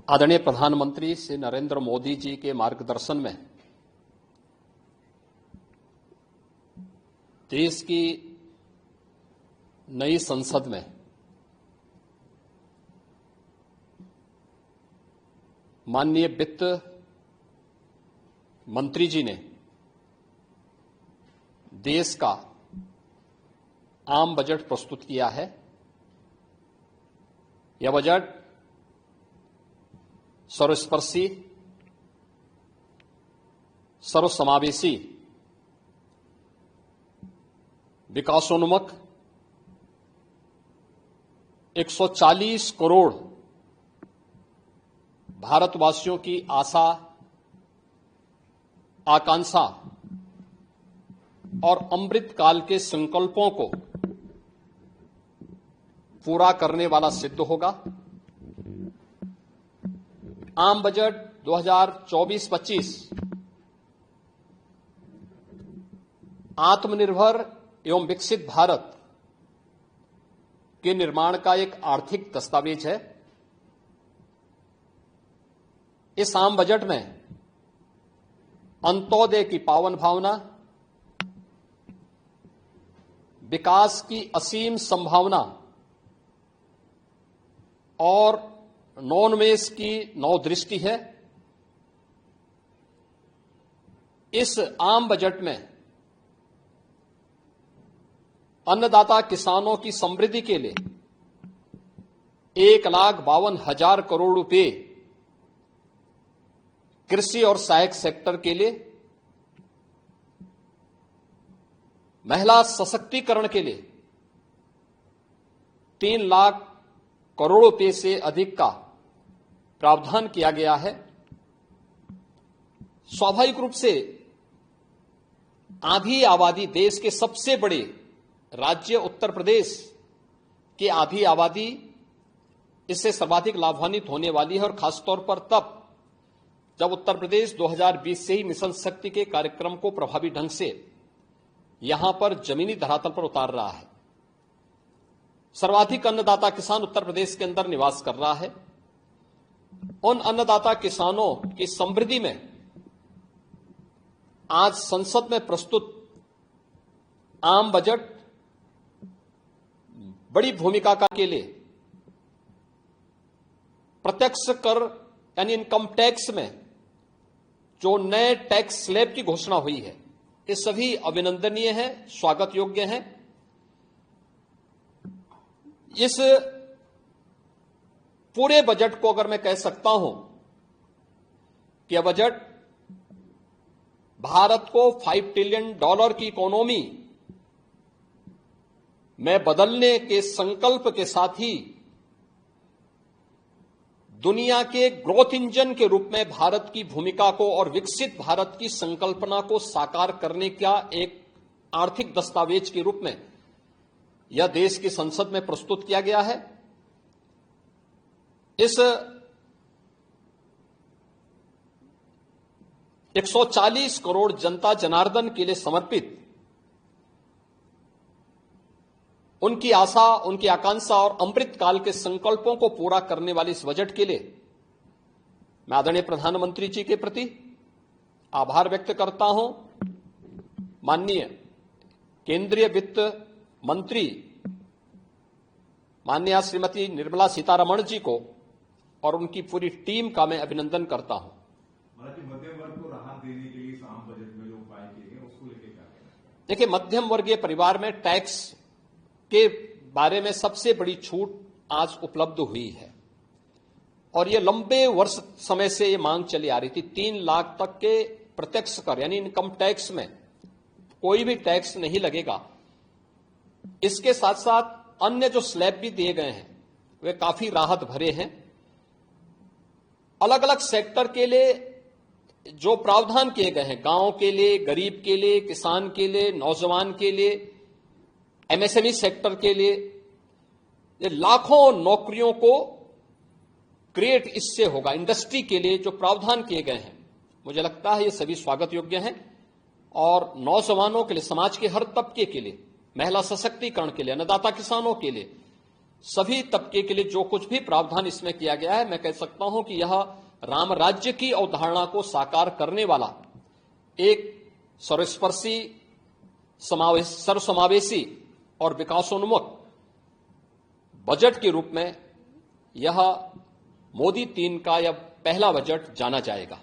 आदरणीय प्रधानमंत्री श्री नरेंद्र मोदी जी के मार्गदर्शन में देश की नई संसद में माननीय वित्त मंत्री जी ने देश का आम बजट प्रस्तुत किया है। यह बजट सर्वस्पर्शी, सर्वसमावेशी, विकासोन्मुख 140 करोड़ भारतवासियों की आशा, आकांक्षा और अमृत काल के संकल्पों को पूरा करने वाला सिद्ध होगा। आम बजट 2024-25 आत्मनिर्भर एवं विकसित भारत के निर्माण का एक आर्थिक दस्तावेज है। इस आम बजट में अंत्योदय की पावन भावना, विकास की असीम संभावना और नवोन्मेष की नवदृष्टि है। इस आम बजट में अन्नदाता किसानों की समृद्धि के लिए 1,52,000 करोड़ रुपए, कृषि और सहायक सेक्टर के लिए, महिला सशक्तिकरण के लिए 3 लाख करोड़ रुपए से अधिक का प्रावधान किया गया है। स्वाभाविक रूप से आधी आबादी, देश के सबसे बड़े राज्य उत्तर प्रदेश की आधी आबादी इससे सर्वाधिक लाभान्वित होने वाली है, और खासतौर पर तब जब उत्तर प्रदेश 2020 से ही मिशन शक्ति के कार्यक्रम को प्रभावी ढंग से यहां पर जमीनी धरातल पर उतार रहा है। सर्वाधिक अन्नदाता किसान उत्तर प्रदेश के अंदर निवास कर रहा है। उन अन्नदाता किसानों की समृद्धि में आज संसद में प्रस्तुत आम बजट बड़ी भूमिका के लिए प्रत्यक्ष कर यानी इनकम टैक्स में जो नए टैक्स स्लैब की घोषणा हुई है, ये सभी अभिनंदनीय है, स्वागत योग्य है। इस पूरे बजट को अगर मैं कह सकता हूं कि यह बजट भारत को $5 ट्रिलियन की इकोनॉमी में बदलने के संकल्प के साथ ही दुनिया के ग्रोथ इंजन के रूप में भारत की भूमिका को और विकसित भारत की संकल्पना को साकार करने का एक आर्थिक दस्तावेज के रूप में यह देश की संसद में प्रस्तुत किया गया है। इस 140 करोड़ जनता जनार्दन के लिए समर्पित उनकी आशा, उनकी आकांक्षा और अमृत काल के संकल्पों को पूरा करने वाले इस बजट के लिए मैं आदरणीय प्रधानमंत्री जी के प्रति आभार व्यक्त करता हूं। माननीय केंद्रीय वित्त मंत्री माननीय श्रीमती निर्मला सीतारमण जी को और उनकी पूरी टीम का मैं अभिनंदन करता हूं। मध्यम वर्ग को राहत देने के लिए इस आम बजट में जो उपाय किए गए उसको लेकर क्या कहना है? देखिए, मध्यम वर्गीय परिवार में टैक्स के बारे में सबसे बड़ी छूट आज उपलब्ध हुई है, और ये लंबे वर्ष समय से ये मांग चली आ रही थी। 3 लाख तक के प्रत्यक्ष कर यानी इनकम टैक्स में कोई भी टैक्स नहीं लगेगा। इसके साथ साथ अन्य जो स्लैब भी दिए गए हैं वे काफी राहत भरे हैं। अलग अलग सेक्टर के लिए जो प्रावधान किए गए हैं, गांव के लिए, गरीब के लिए, किसान के लिए, नौजवान के लिए, एमएसएमई सेक्टर के लिए, ये लाखों नौकरियों को क्रिएट इससे होगा। इंडस्ट्री के लिए जो प्रावधान किए गए हैं, मुझे लगता है ये सभी स्वागत योग्य हैं, और नौजवानों के लिए, समाज के हर तबके के लिए, महिला सशक्तिकरण के लिए, अन्नदाता किसानों के लिए सभी तबके के लिए जो कुछ भी प्रावधान इसमें किया गया है, मैं कह सकता हूं कि यह राम राज्य की अवधारणा को साकार करने वाला एक सर्वस्पर्शी, सर्वसमावेशी और विकासोन्मुख बजट के रूप में यह मोदी 3 का यह पहला बजट जाना जाएगा।